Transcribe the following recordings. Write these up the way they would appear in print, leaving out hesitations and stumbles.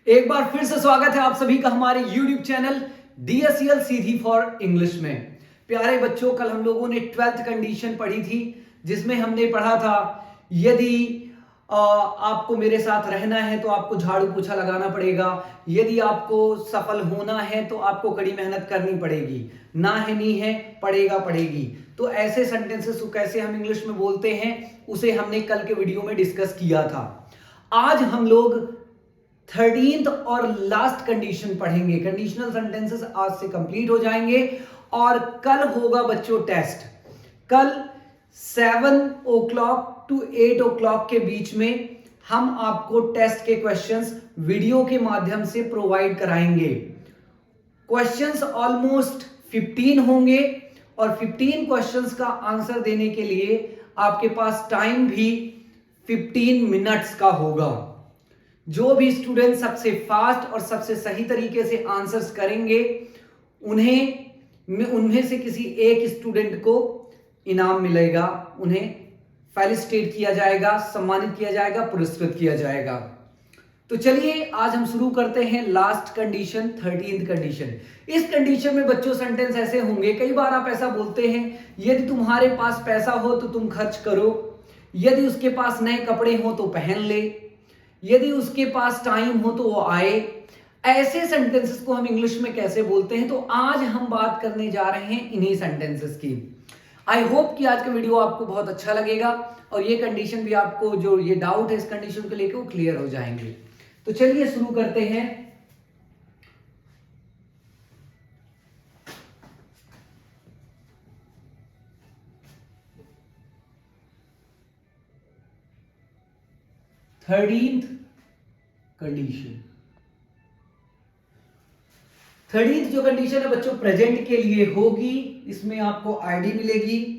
एक बार फिर से स्वागत है आप सभी का हमारे YouTube channel DSEL Sidhi for English में। प्यारे बच्चों, कल हम लोगों ने 12th कंडीशन पढ़ी थी, जिसमें हमने पढ़ा था यदि आपको मेरे साथ रहना है तो आपको झाड़ू पोछा लगाना पड़ेगा, यदि आपको सफल होना है तो आपको कड़ी मेहनत करनी पड़ेगी, ना है नहीं है पड़ेगा पड़ेगी। तो ऐसे सेंटेंसेस को कैसे हम इंग्लिश में बोलते हैं उसे हमने कल के वीडियो में डिस्कस किया था। आज हम लोग 13th और लास्ट कंडीशन पढ़ेंगे। कंडीशनल सेंटेंसेस आज से कंप्लीट हो जाएंगे और कल होगा बच्चों टेस्ट। कल 7 o'clock to 8 o'clock के बीच में हम आपको टेस्ट के क्वेश्चंस वीडियो के माध्यम से प्रोवाइड कराएंगे। क्वेश्चंस ऑलमोस्ट 15 होंगे और 15 क्वेश्चंस का आंसर देने के लिए आपके पास टाइम भी 15 मिनट्स का होगा। जो भी स्टूडेंट सबसे फास्ट और सबसे सही तरीके से आंसर्स करेंगे उनमें से किसी एक स्टूडेंट को इनाम मिलेगा, उन्हें फेलिसिटेट किया जाएगा, सम्मानित किया जाएगा, पुरस्कृत किया जाएगा। तो चलिए आज हम शुरू करते हैं लास्ट कंडीशन, 13th कंडीशन। इस कंडीशन में बच्चों सेंटेंस ऐसे होंगे, कई बार आप ऐसा बोलते हैं, यदि तुम्हारे पास पैसा हो तो तुम खर्च करो, यदि उसके पास नए कपड़े हो तो पहन ले, यदि उसके पास टाइम हो तो वो आए। ऐसे सेंटेंसेस को हम इंग्लिश में कैसे बोलते हैं, तो आज हम बात करने जा रहे हैं इन्हीं सेंटेंसेस की। आई होप कि आज का वीडियो आपको बहुत अच्छा लगेगा और ये कंडीशन भी आपको, जो ये डाउट है इस कंडीशन को लेकर, वो क्लियर हो जाएंगे। तो चलिए शुरू करते हैं। कंडीशन 13th जो कंडीशन है बच्चों प्रेजेंट के लिए होगी। इसमें आपको आईडी मिलेगी,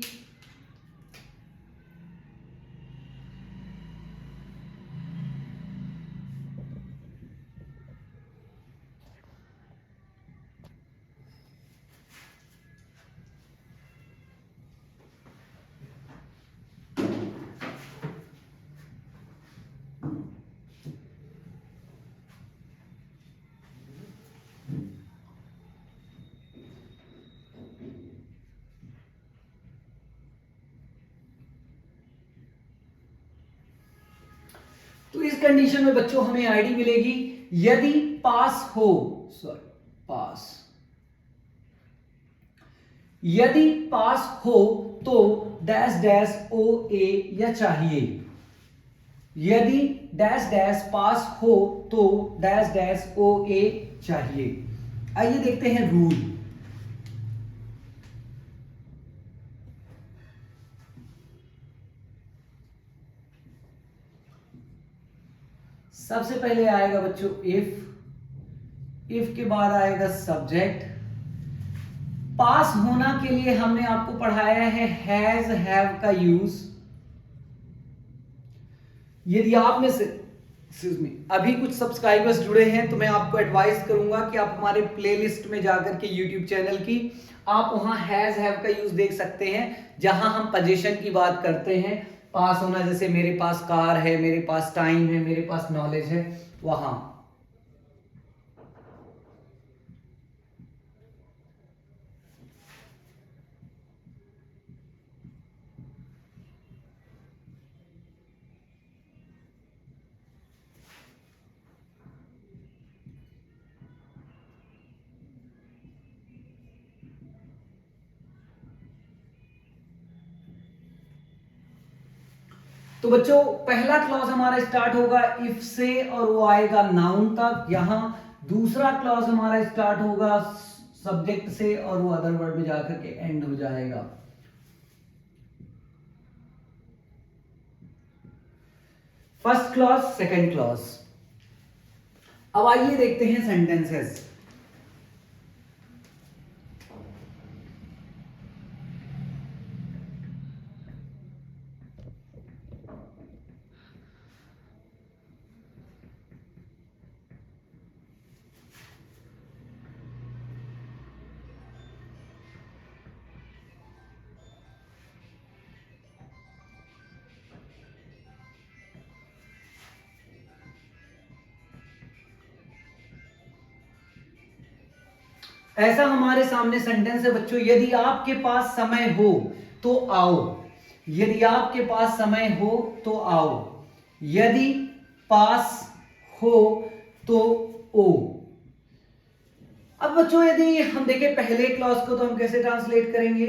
तो इस कंडीशन में बच्चों हमें आईडी मिलेगी यदि पास हो, पास, यदि पास हो तो डैश डैश ओ ए या चाहिए, यदि डैश डैश पास हो तो डैश डैश ओ ए चाहिए। आइए देखते हैं रूल। सबसे पहले आएगा बच्चों इफ के बाद आएगा सब्जेक्ट। पास होना के लिए हमने आपको पढ़ाया है हैज हैव का यूज। यदि आप में से अभी कुछ सब्सक्राइबर्स जुड़े हैं तो मैं आपको एडवाइस करूंगा कि आप हमारे प्लेलिस्ट में जाकर के यूट्यूब चैनल की आप वहां हैज हैव का यूज देख सकते हैं, जहां हम पोजीशन की बात करते हैं। पास होना जैसे मेरे पास कार है, मेरे पास टाइम है, मेरे पास नॉलेज है, वहां। तो बच्चों पहला क्लॉज हमारा स्टार्ट होगा इफ से और वो आएगा नाउन तक। यहां दूसरा क्लॉज हमारा स्टार्ट होगा सब्जेक्ट से और वो अदर वर्ड में जाकर के एंड हो जाएगा। First clause, second clause. अब आइए देखते हैं सेंटेंसेस। ऐसा हमारे सामने सेंटेंस है बच्चों, यदि आपके पास समय हो तो आओ। यदि आपके पास समय हो तो आओ। यदि पास हो तो ओ। अब बच्चों यदि हम देखें पहले क्लॉज को तो हम कैसे ट्रांसलेट करेंगे?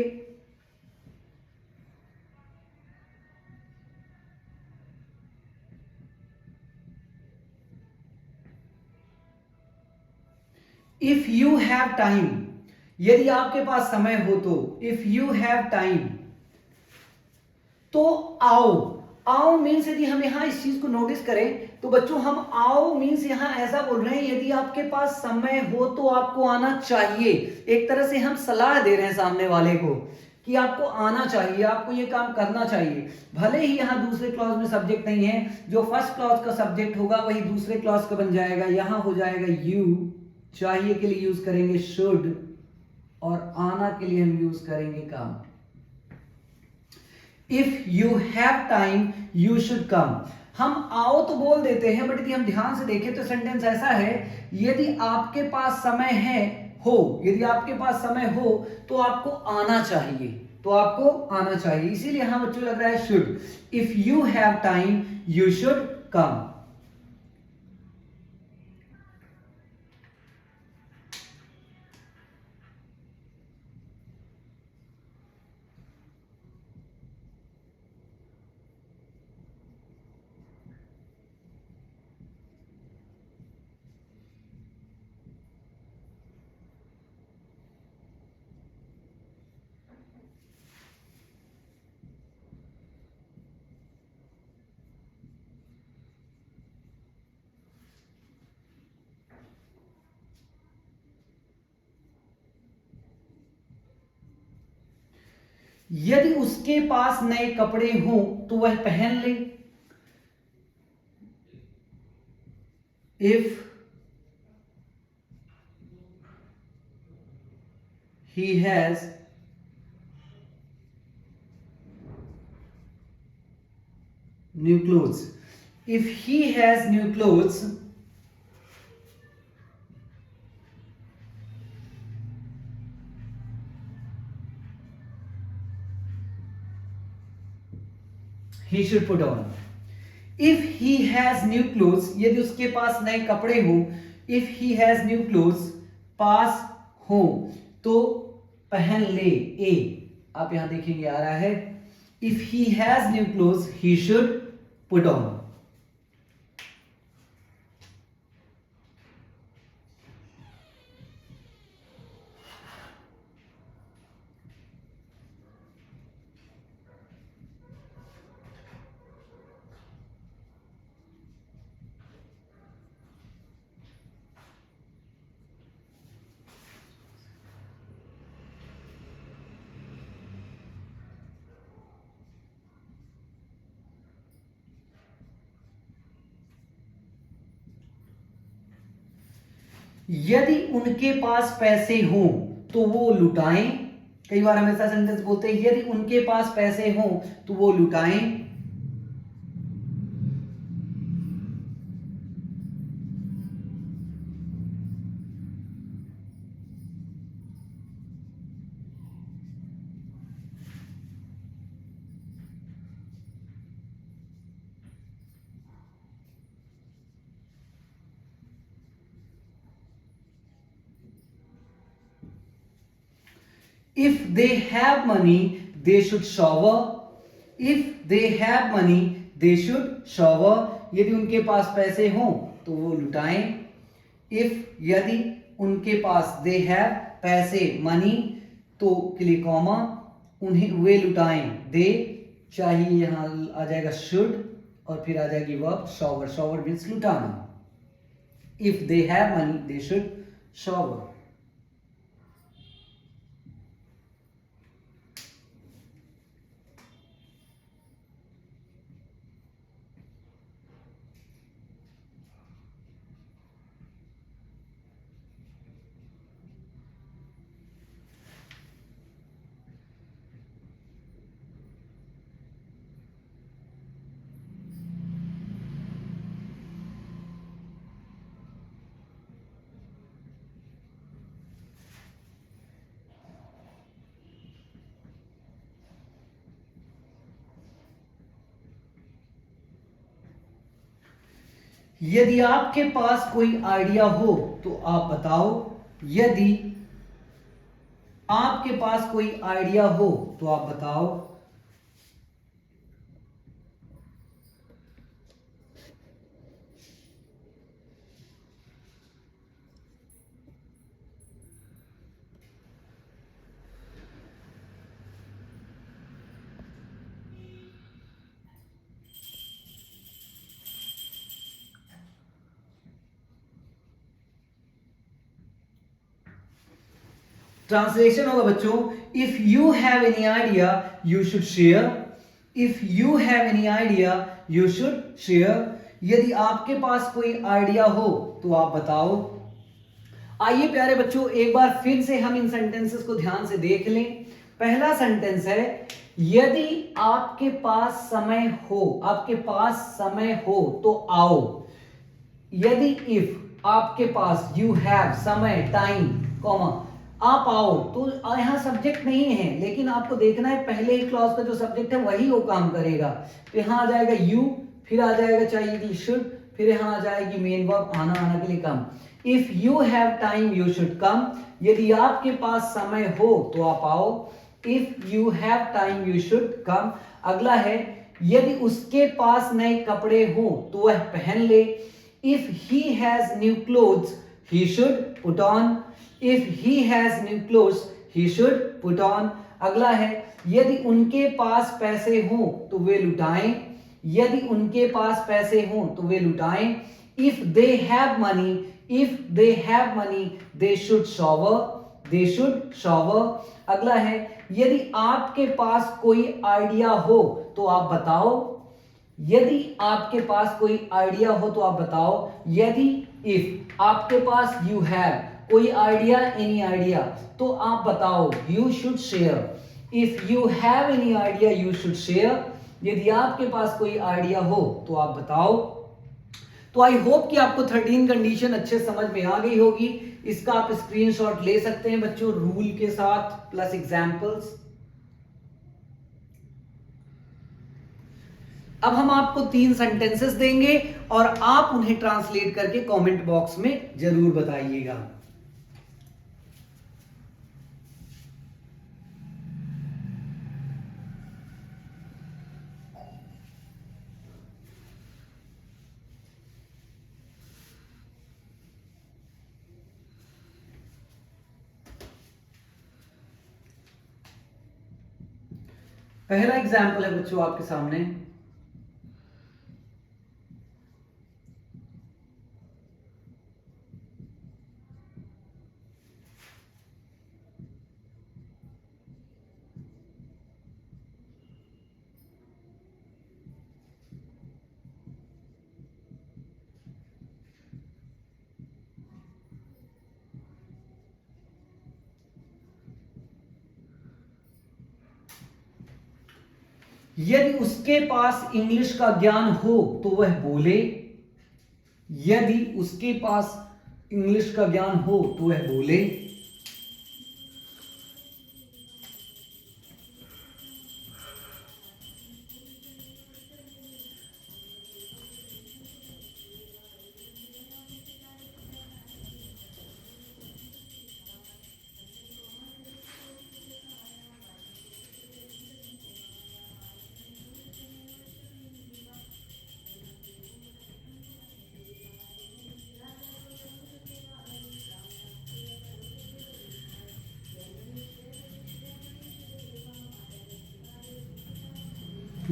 इफ यू हैव टाइम, यदि आपके पास समय हो तो, इफ यू हैव टाइम तो आओ। आओ मीन्स यदि हम यहां इस चीज को नोटिस करें तो बच्चों हम आओ मीन्स यहां ऐसा बोल रहे हैं यदि आपके पास समय हो तो आपको आना चाहिए। एक तरह से हम सलाह दे रहे हैं सामने वाले को कि आपको आना चाहिए, आपको ये काम करना चाहिए। भले ही यहां दूसरे क्लॉज में सब्जेक्ट नहीं है, जो फर्स्ट क्लॉज का सब्जेक्ट होगा वही दूसरे क्लॉज का बन जाएगा। यहां हो जाएगा यू, चाहिए के लिए यूज करेंगे शुड, और आना के लिए हम यूज करेंगे काम। If you have time you should कम। हम आओ तो बोल देते हैं, बट यदि हम ध्यान से देखें तो सेंटेंस ऐसा है, यदि आपके पास समय है हो, यदि आपके पास समय हो तो आपको आना चाहिए, तो आपको आना चाहिए। इसीलिए यहां बच्चों लग रहा है should. If you have time you should come. यदि उसके पास नए कपड़े हों तो वह पहन ले। If he has new clothes, if he has new clothes he should put on। if he has new clothes, यदि उसके पास नए कपड़े हो, if he has new clothes पास हो तो पहन ले। ए आप यहां देखेंगे आ रहा है, if he has new clothes he should put on। यदि उनके पास पैसे हों तो वो लुटाएं। कई बार हम ऐसा सेंटेंस बोलते हैं, यदि उनके पास पैसे हों तो वो लुटाएं। If they have money, they should shower. If they have money, they should shower. यदि उनके पास पैसे हों तो वो लुटाएं। If यदि उनके पास they have पैसे money तो के लिए कॉमा, उन्हें वे लुटाएं। they चाहिए यहां आ जाएगा should और फिर आ जाएगी verb shower। shower means लुटाना। If they have money, they should shower। यदि आपके पास कोई आइडिया हो तो आप बताओ। यदि आपके पास कोई आइडिया हो तो आप बताओ। ट्रांसलेशन होगा बच्चों, if you have any idea you should share. If you have any idea you should share. यदि आपके पास कोई आइडिया हो तो आप बताओ। आइए प्यारे बच्चों, एक बार फिर से हम इन सेंटेंसेस को ध्यान से देख लें। पहला सेंटेंस है, यदि आपके पास समय हो, आपके पास समय हो तो आओ। यदि इफ आपके पास, यू हैव, समय, टाइम, कॉमा, आप आओ, तो यहां सब्जेक्ट नहीं है, लेकिन आपको देखना है पहले ही क्लॉज का जो सब्जेक्ट है वही वो काम करेगा। तो यहां आ जाएगा यू, फिर आ जाएगा चाहिए शुड, फिर यहां आ जाएगी मेन वर्ब आना, आना के लिए come. If you have time you should come. यदि आपके पास समय हो तो आप आओ। If you have time you should come. अगला है, यदि उसके पास नए कपड़े हो तो वह पहन ले। If he has new clothes, he should put on. If he has new clothes, he should put on. अगला है, यदि उनके पास पैसे हों तो वे लुटाएं। यदि उनके पास पैसे हों तो वे लुटाएं। If they have money, if they have money, they should shower. They should shower. अगला है, यदि आपके पास कोई आइडिया हो तो आप बताओ। यदि आपके पास कोई आइडिया हो तो आप बताओ। यदि इफ आपके पास यू हैव कोई आइडिया, एनी आइडिया, तो आप बताओ। You should share. If you have any idea you should share. यदि आपके पास कोई आइडिया हो तो आप बताओ। तो आई होप कि आपको 13 कंडीशन अच्छे समझ में आ गई होगी। इसका आप स्क्रीनशॉट ले सकते हैं बच्चों, रूल के साथ प्लस एग्जांपल्स। अब हम आपको 3 सेंटेंसेस देंगे और आप उन्हें ट्रांसलेट करके कमेंट बॉक्स में जरूर बताइएगा। पहला एग्जाम्पल है बच्चों आपके सामने। यदि उसके पास इंग्लिश का ज्ञान हो तो वह बोले। यदि उसके पास इंग्लिश का ज्ञान हो तो वह बोले।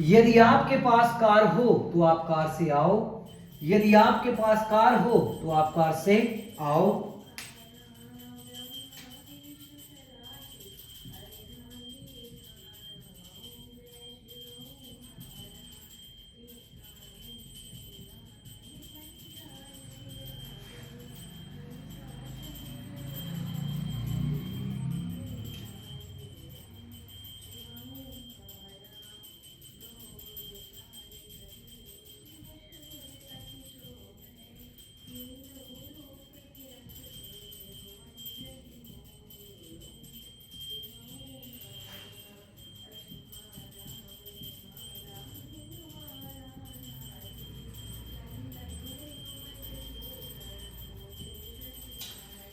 यदि आपके पास कार हो तो आप कार से आओ। यदि आपके पास कार हो तो आप कार से आओ।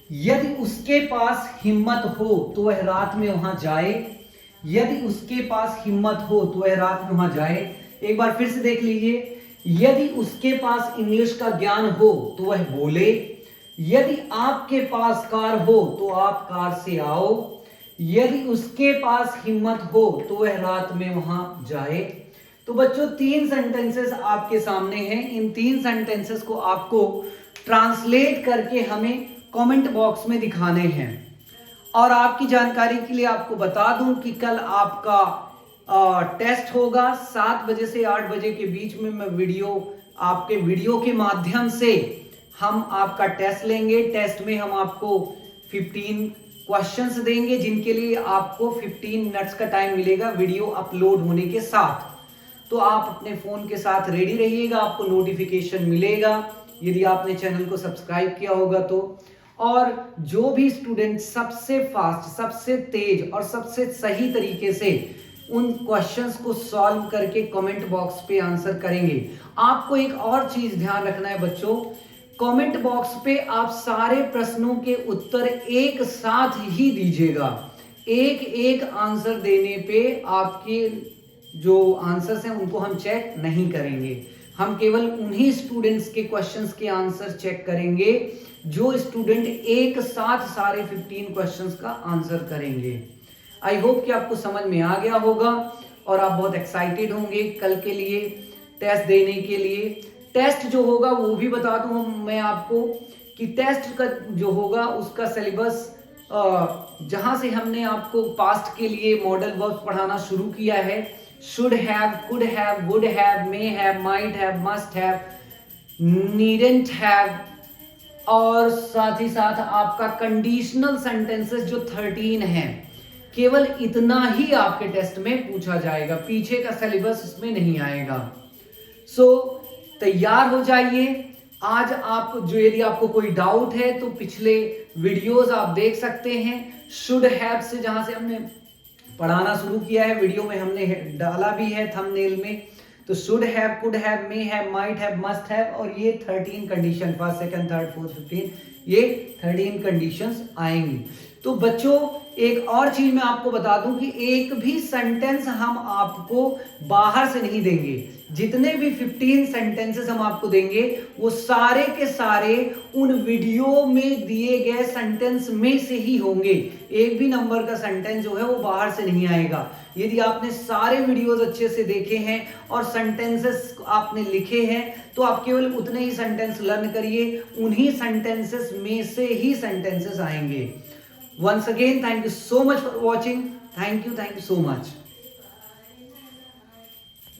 यदि उसके पास हिम्मत हो तो वह रात में वहां जाए। यदि उसके पास हिम्मत हो तो वह रात में वहां जाए। एक बार फिर से देख लीजिए, यदि उसके पास इंग्लिश का ज्ञान हो तो वह बोले। यदि आपके पास कार हो तो आप कार से आओ। यदि उसके पास हिम्मत हो तो वह रात में वहां जाए। तो बच्चों 3 सेंटेंसेस आपके सामने हैं। इन 3 सेंटेंसेस को आपको ट्रांसलेट करके हमें कमेंट बॉक्स में दिखाने हैं। और आपकी जानकारी के लिए आपको बता दूं कि कल आपका टेस्ट होगा 7 बजे से 8 बजे के बीच में। मैं आपके वीडियो के माध्यम से हम आपका टेस्ट लेंगे। टेस्ट में हम आपको 15 क्वेश्चंस देंगे जिनके लिए आपको 15 मिनट्स का टाइम मिलेगा वीडियो अपलोड होने के साथ। तो आप अपने फोन के साथ रेडी रहिएगा, आपको नोटिफिकेशन मिलेगा यदि आपने चैनल को सब्सक्राइब किया होगा तो। और जो भी स्टूडेंट सबसे फास्ट, सबसे तेज और सबसे सही तरीके से उन क्वेश्चंस को सॉल्व करके कमेंट बॉक्स पे आंसर करेंगे। आपको एक और चीज ध्यान रखना है बच्चों, कमेंट बॉक्स पे आप सारे प्रश्नों के उत्तर एक साथ ही दीजिएगा। एक एक आंसर देने पे आपके जो आंसर्स हैं उनको हम चेक नहीं करेंगे। हम केवल उन्हीं स्टूडेंट्स के क्वेश्चंस के आंसर चेक करेंगे जो स्टूडेंट एक साथ सारे 15 क्वेश्चंस का आंसर करेंगे। आई होप कि आपको समझ में आ गया होगा और आप बहुत एक्साइटेड होंगे कल के लिए टेस्ट देने के लिए। टेस्ट जो होगा वो भी बता दूं मैं आपको कि टेस्ट का जो होगा उसका सिलेबस जहां से हमने आपको पास्ट के लिए मॉडल वर्ब पढ़ाना शुरू किया है, should have, could have, would have, may have, might have, must have, needn't have, और साथ ही साथ आपका कंडीशनल सेंटेंसेस जो 13 हैं, केवल इतना ही आपके टेस्ट में पूछा जाएगा। पीछे का सिलेबस इसमें नहीं आएगा। सो तैयार हो जाइए। आज आप जो, यदि आपको कोई डाउट है तो पिछले वीडियोस आप देख सकते हैं। शुड हैव से जहां से हमने पढ़ाना शुरू किया है, वीडियो में हमने डाला भी है थंबनेल में। तो should have, could have, may have, might have, must have, और ये 13 condition, first, second, third, fourth, 15, ये 13 कंडीशंस आएंगी। तो बच्चों एक और चीज मैं आपको बता दूं कि एक भी सेंटेंस हम आपको बाहर से नहीं देंगे। जितने भी 15 सेंटेंसेस हम आपको देंगे वो सारे के सारे उन वीडियो में दिए गए सेंटेंस में से ही होंगे। एक भी नंबर का सेंटेंस जो है वो बाहर से नहीं आएगा। यदि आपने सारे वीडियोस अच्छे से देखे हैं और सेंटेंसेस आपने लिखे हैं तो आप केवल उतने ही सेंटेंस लर्न करिए, उन्हीं सेंटेंसेस में से ही सेंटेंसेस आएंगे। Once again, thank you so much for watching. Thank you so much.